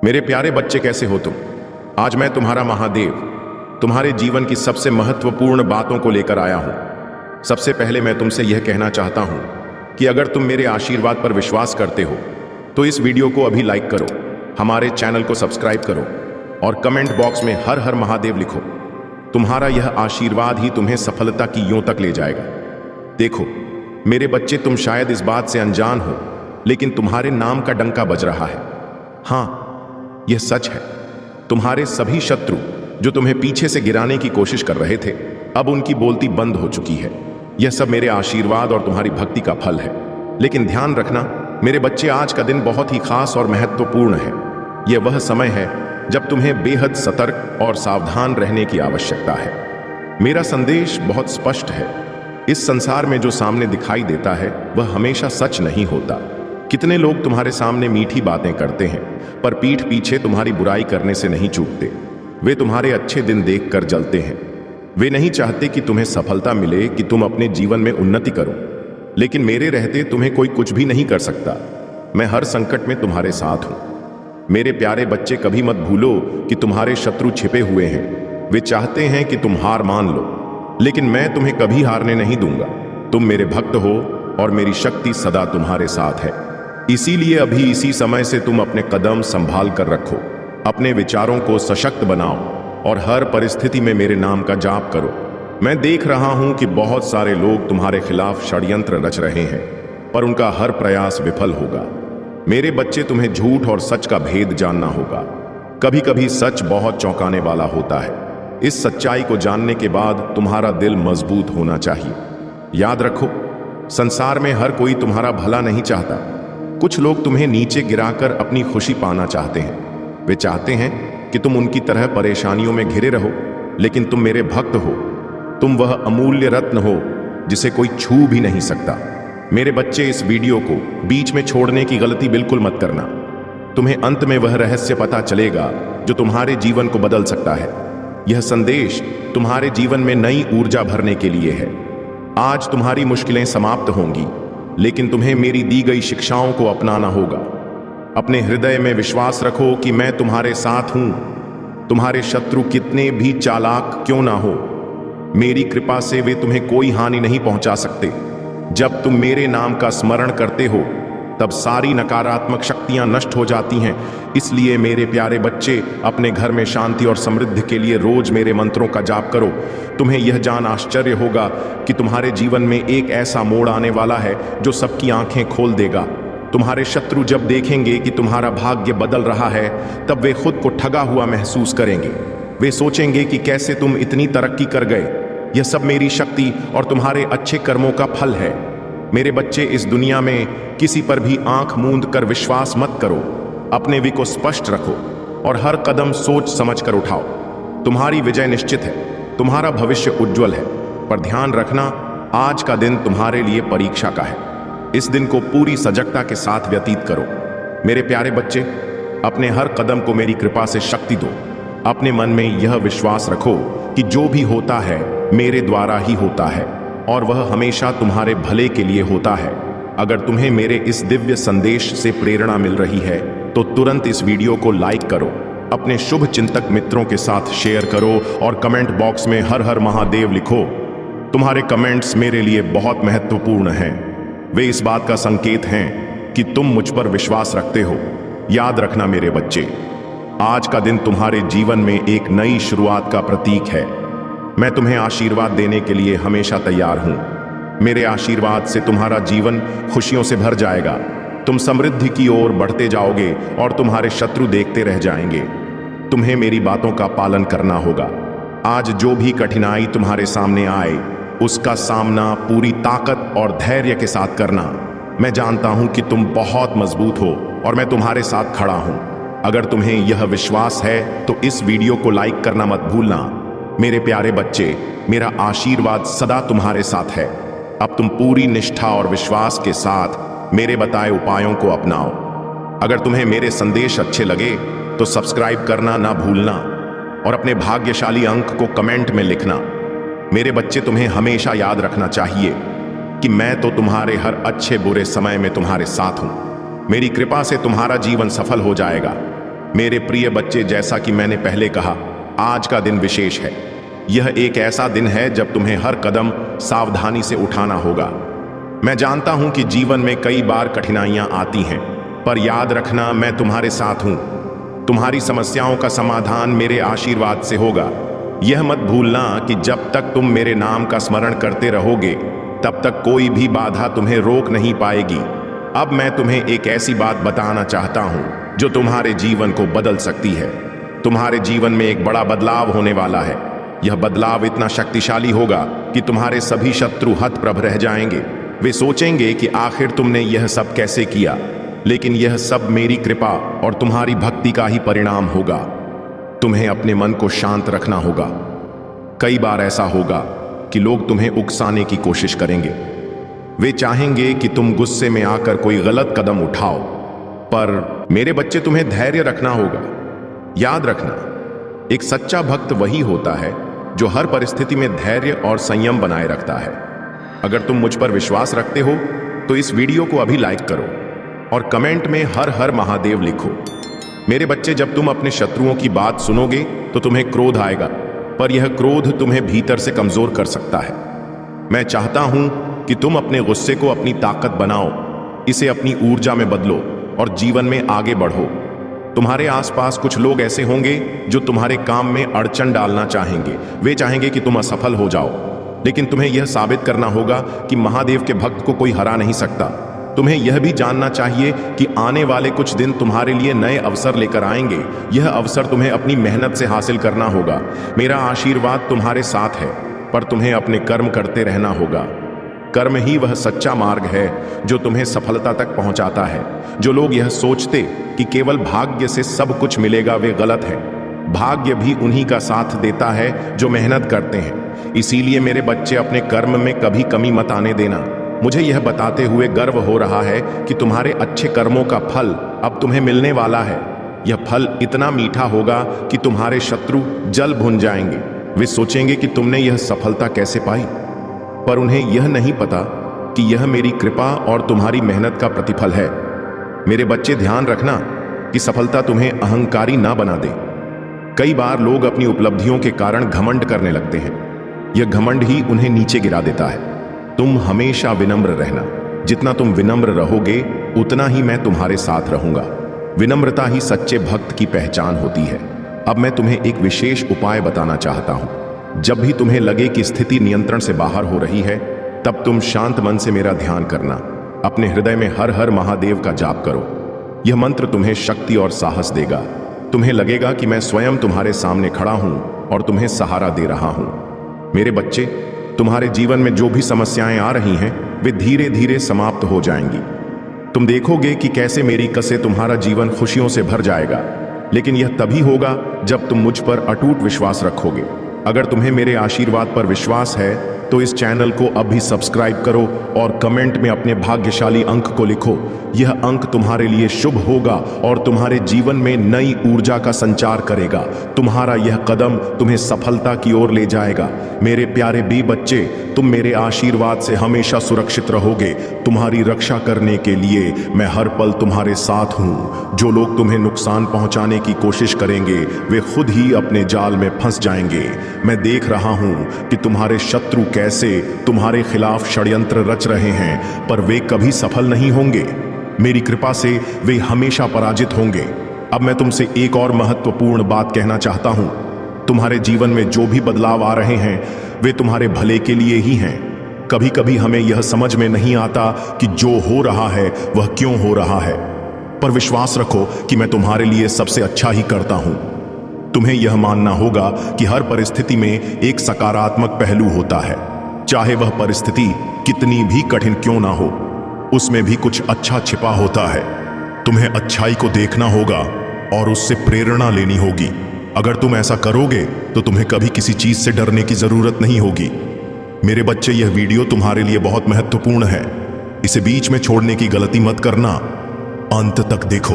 मेरे प्यारे बच्चे, कैसे हो तुम? आज मैं तुम्हारा महादेव तुम्हारे जीवन की सबसे महत्वपूर्ण बातों को लेकर आया हूं। सबसे पहले मैं तुमसे यह कहना चाहता हूं कि अगर तुम मेरे आशीर्वाद पर विश्वास करते हो तो इस वीडियो को अभी लाइक करो, हमारे चैनल को सब्सक्राइब करो और कमेंट बॉक्स में हर हर महादेव लिखो। तुम्हारा यह आशीर्वाद ही तुम्हें सफलता की यों तक ले जाएगा। देखो मेरे बच्चे, तुम शायद इस बात से अनजान हो, लेकिन तुम्हारे नाम का डंका बज रहा है। हाँ, यह सच है। तुम्हारे सभी शत्रु जो तुम्हें पीछे से गिराने की कोशिश कर रहे थे, अब उनकी बोलती बंद हो चुकी है। यह सब मेरे आशीर्वाद और तुम्हारी भक्ति का फल है। लेकिन ध्यान रखना मेरे बच्चे, आज का दिन बहुत ही खास और महत्वपूर्ण है। यह वह समय है जब तुम्हें बेहद सतर्क और सावधान रहने की आवश्यकता है। मेरा संदेश बहुत स्पष्ट है। इस संसार में जो सामने दिखाई देता है वह हमेशा सच नहीं होता। कितने लोग तुम्हारे सामने मीठी बातें करते हैं, पर पीठ पीछे तुम्हारी बुराई करने से नहीं चूकते। वे तुम्हारे अच्छे दिन देखकर जलते हैं। वे नहीं चाहते कि तुम्हें सफलता मिले, कि तुम अपने जीवन में उन्नति करो। लेकिन मेरे रहते तुम्हें कोई कुछ भी नहीं कर सकता। मैं हर संकट में तुम्हारे साथ हूं। मेरे प्यारे बच्चे, कभी मत भूलो कि तुम्हारे शत्रु छिपे हुए हैं। वे चाहते हैं कि तुम हार मान लो, लेकिन मैं तुम्हें कभी हारने नहीं दूंगा। तुम मेरे भक्त हो और मेरी शक्ति सदा तुम्हारे साथ है। इसीलिए अभी इसी समय से तुम अपने कदम संभाल कर रखो, अपने विचारों को सशक्त बनाओ और हर परिस्थिति में मेरे नाम का जाप करो। मैं देख रहा हूं कि बहुत सारे लोग तुम्हारे खिलाफ षड्यंत्र रच रहे हैं, पर उनका हर प्रयास विफल होगा। मेरे बच्चे, तुम्हें झूठ और सच का भेद जानना होगा। कभी कभी सच बहुत चौंकाने वाला होता है। इस सच्चाई को जानने के बाद तुम्हारा दिल मजबूत होना चाहिए। याद रखो, संसार में हर कोई तुम्हारा भला नहीं चाहता। कुछ लोग तुम्हें नीचे गिराकर अपनी खुशी पाना चाहते हैं। वे चाहते हैं कि तुम उनकी तरह परेशानियों में घिरे रहो, लेकिन तुम मेरे भक्त हो। तुम वह अमूल्य रत्न हो जिसे कोई छू भी नहीं सकता। मेरे बच्चे, इस वीडियो को बीच में छोड़ने की गलती बिल्कुल मत करना। तुम्हें अंत में वह रहस्य पता चलेगा जो तुम्हारे जीवन को बदल सकता है। यह संदेश तुम्हारे जीवन में नई ऊर्जा भरने के लिए है। आज तुम्हारी मुश्किलें समाप्त होंगी, लेकिन तुम्हें मेरी दी गई शिक्षाओं को अपनाना होगा। अपने हृदय में विश्वास रखो कि मैं तुम्हारे साथ हूं। तुम्हारे शत्रु कितने भी चालाक क्यों ना हो, मेरी कृपा से वे तुम्हें कोई हानि नहीं पहुंचा सकते। जब तुम मेरे नाम का स्मरण करते हो तब सारी नकारात्मक शक्तियां नष्ट हो जाती हैं। इसलिए मेरे प्यारे बच्चे, अपने घर में शांति और समृद्धि के लिए रोज मेरे मंत्रों का जाप करो। तुम्हें यह जान आश्चर्य होगा कि तुम्हारे जीवन में एक ऐसा मोड़ आने वाला है जो सबकी आंखें खोल देगा। तुम्हारे शत्रु जब देखेंगे कि तुम्हारा भाग्य बदल रहा है, तब वे खुद को ठगा हुआ महसूस करेंगे। वे सोचेंगे कि कैसे तुम इतनी तरक्की कर गए। यह सब मेरी शक्ति और तुम्हारे अच्छे कर्मों का फल है। मेरे बच्चे, इस दुनिया में किसी पर भी आंख मूंद कर विश्वास मत करो। अपने भी को स्पष्ट रखो और हर कदम सोच समझ कर उठाओ। तुम्हारी विजय निश्चित है, तुम्हारा भविष्य उज्जवल है। पर ध्यान रखना, आज का दिन तुम्हारे लिए परीक्षा का है। इस दिन को पूरी सजगता के साथ व्यतीत करो। मेरे प्यारे बच्चे, अपने हर कदम को मेरी कृपा से शक्ति दो। अपने मन में यह विश्वास रखो कि जो भी होता है मेरे द्वारा ही होता है और वह हमेशा तुम्हारे भले के लिए होता है। अगर तुम्हें मेरे इस दिव्य संदेश से प्रेरणा मिल रही है तो तुरंत इस वीडियो को लाइक करो, अपने शुभ चिंतक मित्रों के साथ शेयर करो और कमेंट बॉक्स में हर हर महादेव लिखो। तुम्हारे कमेंट्स मेरे लिए बहुत महत्वपूर्ण हैं। वे इस बात का संकेत हैं कि तुम मुझ पर विश्वास रखते हो। याद रखना मेरे बच्चे, आज का दिन तुम्हारे जीवन में एक नई शुरुआत का प्रतीक है। मैं तुम्हें आशीर्वाद देने के लिए हमेशा तैयार हूं। मेरे आशीर्वाद से तुम्हारा जीवन खुशियों से भर जाएगा। तुम समृद्धि की ओर बढ़ते जाओगे और तुम्हारे शत्रु देखते रह जाएंगे। तुम्हें मेरी बातों का पालन करना होगा। आज जो भी कठिनाई तुम्हारे सामने आए, उसका सामना पूरी ताकत और धैर्य के साथ करना। मैं जानता हूं कि तुम बहुत मजबूत हो और मैं तुम्हारे साथ खड़ा हूं। अगर तुम्हें यह विश्वास है तो इस वीडियो को लाइक करना मत भूलना। मेरे प्यारे बच्चे, मेरा आशीर्वाद सदा तुम्हारे साथ है। अब तुम पूरी निष्ठा और विश्वास के साथ मेरे बताए उपायों को अपनाओ। अगर तुम्हें मेरे संदेश अच्छे लगे तो सब्सक्राइब करना ना भूलना और अपने भाग्यशाली अंक को कमेंट में लिखना। मेरे बच्चे, तुम्हें हमेशा याद रखना चाहिए कि मैं तो तुम्हारे हर अच्छे बुरे समय में तुम्हारे साथ हूं। मेरी कृपा से तुम्हारा जीवन सफल हो जाएगा। मेरे प्रिय बच्चे, जैसा कि मैंने पहले कहा, आज का दिन विशेष है। यह एक ऐसा दिन है जब तुम्हें हर कदम सावधानी से उठाना होगा। मैं जानता हूं कि जीवन में कई बार कठिनाइयां आती हैं, पर याद रखना, मैं तुम्हारे साथ हूं। तुम्हारी समस्याओं का समाधान मेरे आशीर्वाद से होगा। यह मत भूलना कि जब तक तुम मेरे नाम का स्मरण करते रहोगे, तब तक कोई भी बाधा तुम्हें रोक नहीं पाएगी। अब मैं तुम्हें एक ऐसी बात बताना चाहता हूं जो तुम्हारे जीवन को बदल सकती है। तुम्हारे जीवन में एक बड़ा बदलाव होने वाला है। यह बदलाव इतना शक्तिशाली होगा कि तुम्हारे सभी शत्रु हतप्रभ रह जाएंगे। वे सोचेंगे कि आखिर तुमने यह सब कैसे किया, लेकिन यह सब मेरी कृपा और तुम्हारी भक्ति का ही परिणाम होगा। तुम्हें अपने मन को शांत रखना होगा। कई बार ऐसा होगा कि लोग तुम्हें उकसाने की कोशिश करेंगे। वे चाहेंगे कि तुम गुस्से में आकर कोई गलत कदम उठाओ, पर मेरे बच्चे, तुम्हें धैर्य रखना होगा। याद रखना, एक सच्चा भक्त वही होता है जो हर परिस्थिति में धैर्य और संयम बनाए रखता है। अगर तुम मुझ पर विश्वास रखते हो तो इस वीडियो को अभी लाइक करो और कमेंट में हर हर महादेव लिखो। मेरे बच्चे, जब तुम अपने शत्रुओं की बात सुनोगे तो तुम्हें क्रोध आएगा, पर यह क्रोध तुम्हें भीतर से कमजोर कर सकता है। मैं चाहता हूं कि तुम अपने गुस्से को अपनी ताकत बनाओ, इसे अपनी ऊर्जा में बदलो और जीवन में आगे बढ़ो। तुम्हारे आसपास कुछ लोग ऐसे होंगे जो तुम्हारे काम में अड़चन डालना चाहेंगे। वे चाहेंगे कि तुम असफल हो जाओ, लेकिन तुम्हें यह साबित करना होगा कि महादेव के भक्त को कोई हरा नहीं सकता। तुम्हें यह भी जानना चाहिए कि आने वाले कुछ दिन तुम्हारे लिए नए अवसर लेकर आएंगे। यह अवसर तुम्हें अपनी मेहनत से हासिल करना होगा। मेरा आशीर्वाद तुम्हारे साथ है, पर तुम्हें अपने कर्म करते रहना होगा। कर्म ही वह सच्चा मार्ग है जो तुम्हें सफलता तक पहुंचाता है। जो लोग यह सोचते कि केवल भाग्य से सब कुछ मिलेगा, वे गलत हैं। भाग्य भी उन्हीं का साथ देता है जो मेहनत करते हैं। इसीलिए मेरे बच्चे, अपने कर्म में कभी कमी मत आने देना। मुझे यह बताते हुए गर्व हो रहा है कि तुम्हारे अच्छे कर्मों का फल अब तुम्हें मिलने वाला है। यह फल इतना मीठा होगा कि तुम्हारे शत्रु जल भुन जाएंगे। वे सोचेंगे कि तुमने यह सफलता कैसे पाई, पर उन्हें यह नहीं पता कि यह मेरी कृपा और तुम्हारी मेहनत का प्रतिफल है। मेरे बच्चे, ध्यान रखना कि सफलता तुम्हें अहंकारी ना बना दे। कई बार लोग अपनी उपलब्धियों के कारण घमंड करने लगते हैं। यह घमंड ही उन्हें नीचे गिरा देता है। तुम हमेशा विनम्र रहना। जितना तुम विनम्र रहोगे, उतना ही मैं तुम्हारे साथ रहूंगा। विनम्रता ही सच्चे भक्त की पहचान होती है। अब मैं तुम्हें एक विशेष उपाय बताना चाहता हूं। जब भी तुम्हें लगे कि स्थिति नियंत्रण से बाहर हो रही है, तब तुम शांत मन से मेरा ध्यान करना। अपने हृदय में हर हर महादेव का जाप करो। यह मंत्र तुम्हें शक्ति और साहस देगा। तुम्हें लगेगा कि मैं स्वयं तुम्हारे सामने खड़ा हूं और तुम्हें सहारा दे रहा हूं। मेरे बच्चे, तुम्हारे जीवन में जो भी समस्याएं आ रही हैं, वे धीरे धीरे समाप्त हो जाएंगी। तुम देखोगे कि कैसे मेरी कसे तुम्हारा जीवन खुशियों से भर जाएगा। लेकिन यह तभी होगा जब तुम मुझ पर अटूट विश्वास रखोगे। अगर तुम्हें मेरे आशीर्वाद पर विश्वास है तो इस चैनल को अभी सब्सक्राइब करो और कमेंट में अपने भाग्यशाली अंक को लिखो। यह अंक तुम्हारे लिए शुभ होगा और तुम्हारे जीवन में नई ऊर्जा का संचार करेगा। तुम्हारा यह कदम तुम्हें सफलता की ओर ले जाएगा। मेरे प्यारे बी बच्चे, तुम मेरे आशीर्वाद से हमेशा सुरक्षित रहोगे। तुम्हारी रक्षा करने के लिए मैं हर पल तुम्हारे साथ हूं। जो लोग तुम्हें नुकसान पहुंचाने की कोशिश करेंगे, वे खुद ही अपने जाल में फंस जाएंगे। मैं देख रहा हूं कि तुम्हारे शत्रु कैसे तुम्हारे खिलाफ षड्यंत्र रच रहे हैं, पर वे कभी सफल नहीं होंगे। मेरी कृपा से वे हमेशा पराजित होंगे। अब मैं तुमसे एक और महत्वपूर्ण बात कहना चाहता हूं। तुम्हारे जीवन में जो भी बदलाव आ रहे हैं, वे तुम्हारे भले के लिए ही हैं। कभी कभी हमें यह समझ में नहीं आता कि जो हो रहा है वह क्यों हो रहा है, पर विश्वास रखो कि मैं तुम्हारे लिए सबसे अच्छा ही करता हूं। तुम्हें यह मानना होगा कि हर परिस्थिति में एक सकारात्मक पहलू होता है। चाहे वह परिस्थिति कितनी भी कठिन क्यों ना हो, उसमें भी कुछ अच्छा छिपा होता है। तुम्हें अच्छाई को देखना होगा और उससे प्रेरणा लेनी होगी। अगर तुम ऐसा करोगे तो तुम्हें कभी किसी चीज से डरने की जरूरत नहीं होगी। मेरे बच्चे, यह वीडियो तुम्हारे लिए बहुत महत्वपूर्ण है। इसे बीच में छोड़ने की गलती मत करना। अंत तक देखो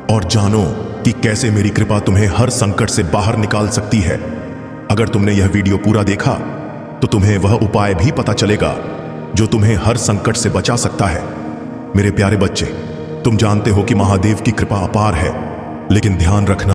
और जानो कि कैसे मेरी कृपा तुम्हें हर संकट से बाहर निकाल सकती है। अगर तुमने यह वीडियो पूरा देखा तो तुम्हें वह उपाय भी पता चलेगा जो तुम्हें हर संकट से बचा सकता है। मेरे प्यारे बच्चे, तुम जानते हो कि महादेव की कृपा अपार है। लेकिन ध्यान रखना